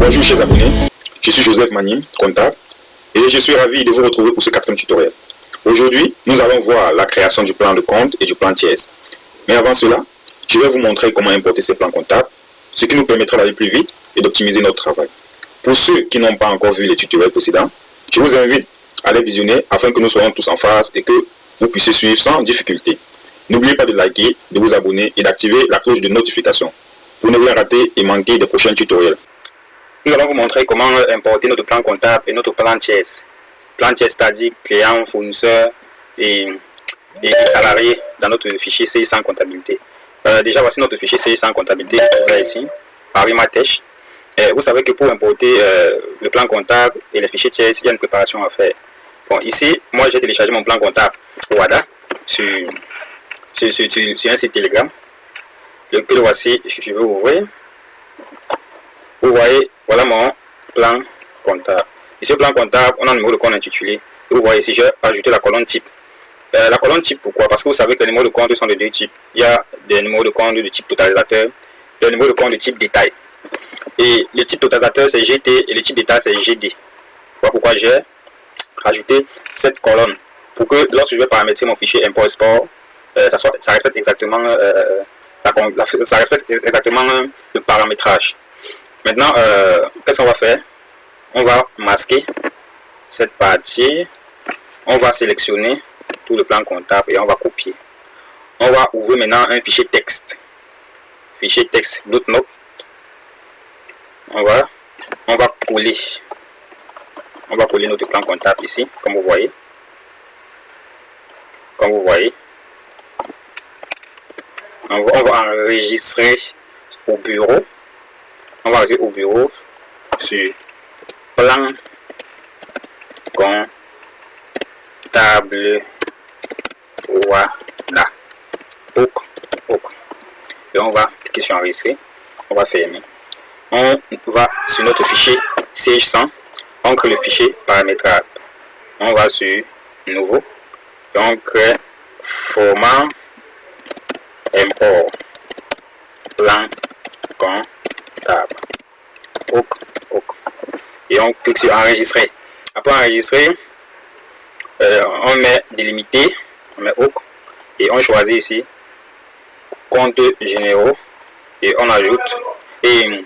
Bonjour chers abonnés, je suis Joseph Mani, comptable, et je suis ravi de vous retrouver pour ce 4e tutoriel. Aujourd'hui, nous allons voir la création du plan de compte et du plan tiers. Mais avant cela, je vais vous montrer comment importer ces plans comptables, ce qui nous permettra d'aller plus vite et d'optimiser notre travail. Pour ceux qui n'ont pas encore vu les tutoriels précédents, je vous invite à les visionner afin que nous soyons tous en phase et que vous puissiez suivre sans difficulté. N'oubliez pas de liker, de vous abonner et d'activer la cloche de notification pour ne rien rater et manquer des prochains tutoriels. Nous allons vous montrer comment importer notre plan comptable et notre plan tiers. Plan tiers, c'est-à-dire client, fournisseur et salarié dans notre fichier CI100 comptabilité. Déjà, voici notre fichier CI100 comptabilité ouvert ici par Imatech. Vous savez que pour importer le plan comptable et les fichiers tiers, il y a une préparation à faire. Bon, ici, moi j'ai téléchargé mon plan comptable WADA sur un site Telegram. Le voici, je vais ouvrir. Vous voyez, voilà mon plan comptable. Ici, le plan comptable, on a un numéro de compte intitulé. Et vous voyez ici, j'ai ajouté la colonne type. La colonne type, pourquoi? Parce que vous savez que les numéros de compte sont de deux types. Il y a des numéros de compte de type totalisateur, des numéros de compte de type détail. Et le type totalisateur, c'est GT et le type détail, c'est GD. Voilà pourquoi j'ai ajouté cette colonne. Pour que lorsque je vais paramétrer mon fichier import-export, ça respecte exactement le paramétrage. Maintenant, qu'est-ce qu'on va faire? On va masquer cette partie. On va sélectionner tout le plan comptable et on va copier. On va ouvrir maintenant un fichier texte. Fichier texte .note. On va coller. On va coller notre plan comptable ici, comme vous voyez. Comme vous voyez. On va enregistrer au bureau. On va rester au bureau sur plan comptable WADA. Et on va cliquer sur enregistrer. On va fermer. On va sur notre fichier CH100. On crée le fichier paramétrable. On va sur nouveau. Et on crée format import plan comptable. Et on clique sur enregistrer. Après enregistrer, on met délimité, on met OK et on choisit ici compte généraux et on ajoute et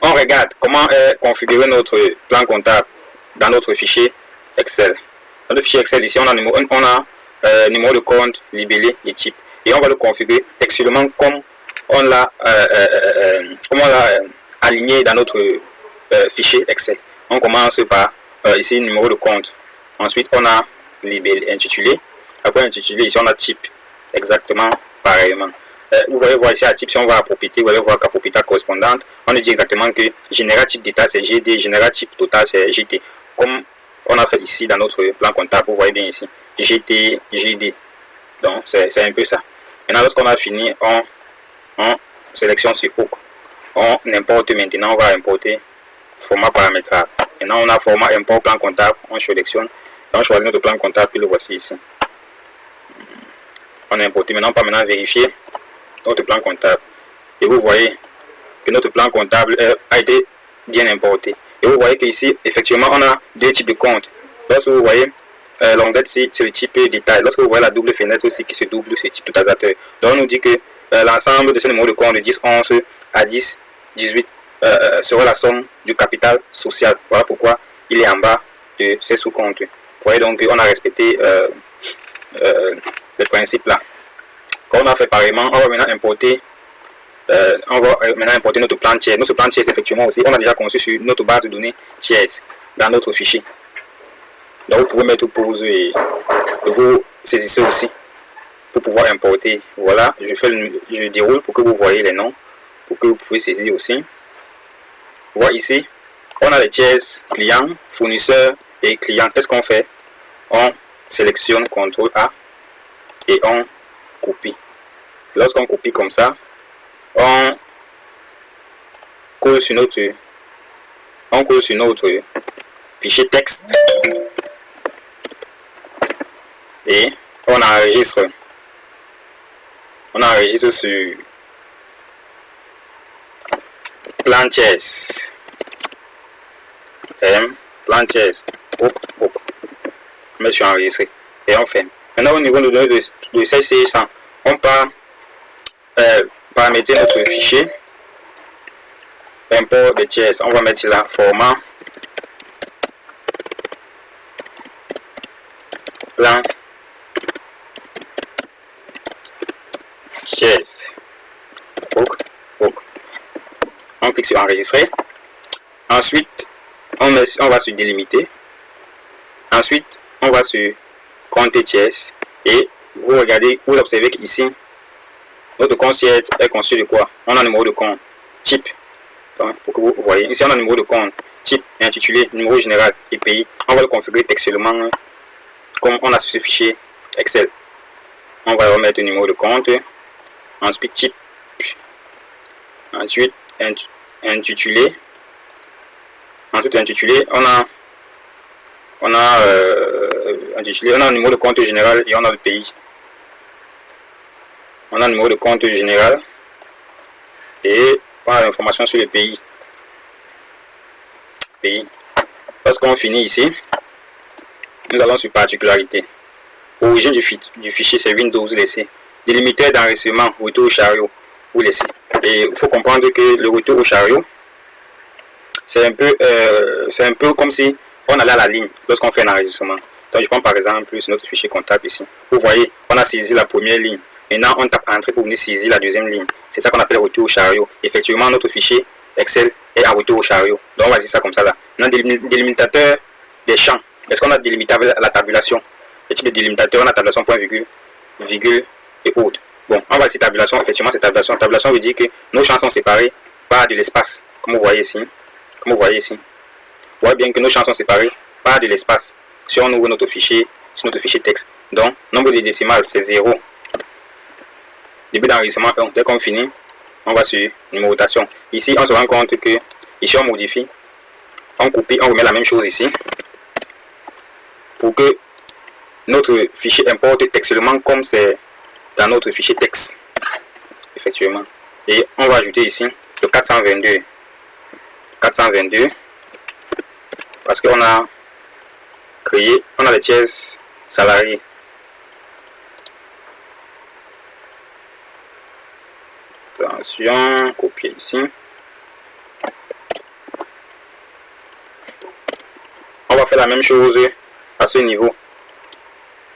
on regarde comment est configuré notre plan comptable dans notre fichier Excel. Dans le fichier Excel ici on a numéro de compte, libellé et type et on va le configurer textuellement comme on l'a aligné dans notre fichier Excel. On commence par ici numéro de compte. Ensuite, on a libellé, intitulé. Après intitulé, ici on a type. Exactement pareillement. Vous allez voir ici à type, si on va à propriété, vous allez voir qu'à propriété correspondante, on dit exactement que général type d'état c'est GD, général type total c'est GT. Comme on a fait ici dans notre plan comptable, vous voyez bien ici, GT, GD. Donc c'est un peu ça. Maintenant, lorsqu'on a fini, on sélectionne sur OK. On importe maintenant, on va importer format paramétrable. Maintenant, on a format import plan comptable, on sélectionne, on choisit notre plan comptable, puis le voici ici. On a importé, maintenant, on peut maintenant vérifier notre plan comptable. Et vous voyez que notre plan comptable a été bien importé. Et vous voyez qu'ici, effectivement, on a deux types de comptes. Lorsque vous voyez l'onglet, c'est le type détail. Lorsque vous voyez la double fenêtre aussi qui se double, c'est type totalisateur. Donc, on nous dit que l'ensemble de ce numéro de compte de 10, 11 à 10, 18 sera la somme du capital social. Voilà pourquoi il est en bas de ces sous-comptes. Vous voyez donc qu'on a respecté les principes là. Quand on a fait pareillement, on va maintenant importer notre plan tiers. Notre plan tiers, effectivement aussi, on a déjà conçu sur notre base de données tiers dans notre fichier. Donc vous pouvez mettre pause et vous saisissez aussi pour pouvoir importer. Voilà, je déroule pour que vous voyez les noms, pour que vous pouvez saisir aussi. Voilà ici, on a les tiers clients, fournisseurs et clients. Qu'est-ce qu'on fait? On sélectionne CTRL A et on copie. Lorsqu'on copie comme ça, on colle sur notre fichier texte et on enregistre sur plan tiers. plan tiers. On met sur enregistrer et on ferme. Maintenant, au niveau de données de CC100, on part paramétrer notre fichier import de tiers. On va mettre là format plan tiers. On clique sur enregistrer. Ensuite, on va sur délimiter. Ensuite, on va sur compte tiers. Et vous regardez, vous observez qu'ici, notre compte tiers est conçu de quoi? On a un numéro de compte type. Donc, pour que vous voyez, ici on a un numéro de compte type intitulé, numéro général et pays. On va le configurer textuellement comme on a sur ce fichier Excel. On va remettre le numéro de compte. Ensuite, type. Ensuite, intitulé. Ensuite, intitulé, on a un numéro de compte général et on a le pays. On a un numéro de compte général et on a l'information sur le pays. Lorsqu'on finit ici, nous allons sur particularité. Origine du fichier, c'est Windows laissé. Délimitaire d'enregistrement, retour au chariot, vous laissez. Et il faut comprendre que le retour au chariot, c'est un peu comme si on allait à la ligne lorsqu'on fait un enregistrement. Donc je prends par exemple notre fichier comptable ici. Vous voyez, on a saisi la première ligne. Maintenant, on tape entrée pour venir saisir la deuxième ligne. C'est ça qu'on appelle retour au chariot. Effectivement, notre fichier Excel est à retour au chariot. Donc on va dire ça comme ça là. Maintenant, délimitateur des champs. Est-ce qu'on a délimité avec la tabulation? Le type de délimitateur, on a tabulation, point, virgule et autres. Bon, on va dire tabulation. Effectivement, c'est tabulation. Tabulation veut dire que nos champs sont séparés par de l'espace. Comme vous voyez ici. Vous voyez bien que nos champs sont séparés par de l'espace. Si on ouvre notre fichier, sur notre fichier texte. Donc, nombre de décimales, c'est 0. Début d'enregistrement 1. Dès qu'on finit, on va sur numérotation. Ici, on se rend compte que, ici, on modifie. On copie, on remet la même chose ici. Pour que notre fichier importe textuellement comme c'est dans notre fichier texte. Effectivement. Et on va ajouter ici le 422. 422. Parce qu'on a créé, on a les tiers salariés. Attention, copier ici. On va faire la même chose à ce niveau.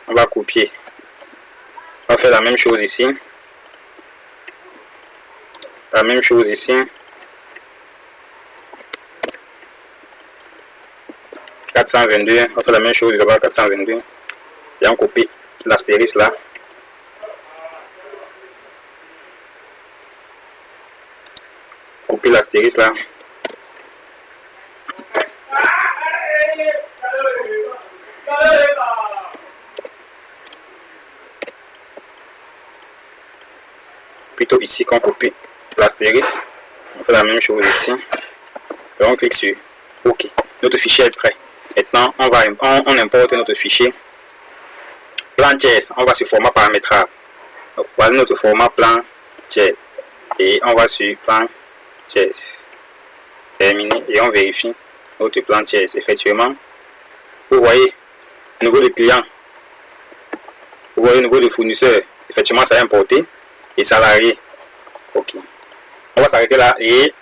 On va copier. On va faire la même chose ici. La même chose ici. 422. On va faire la même chose là-bas, 422. Et on copie l'astérisque là. Copie l'astérisque là. Plutôt ici qu'on copie l'astérisque. On fait la même chose ici. Et on clique sur OK. Notre fichier est prêt. Maintenant, on importe notre fichier plan tiers. On va sur format paramétrable. Voilà notre format plan tiers. Et on va sur plan tiers. Terminé. Et on vérifie notre plan tiers. Effectivement, vous voyez au niveau de client. Vous voyez au niveau de fournisseur. Effectivement, ça est importé. Et salarié. OK. On va s'arrêter là et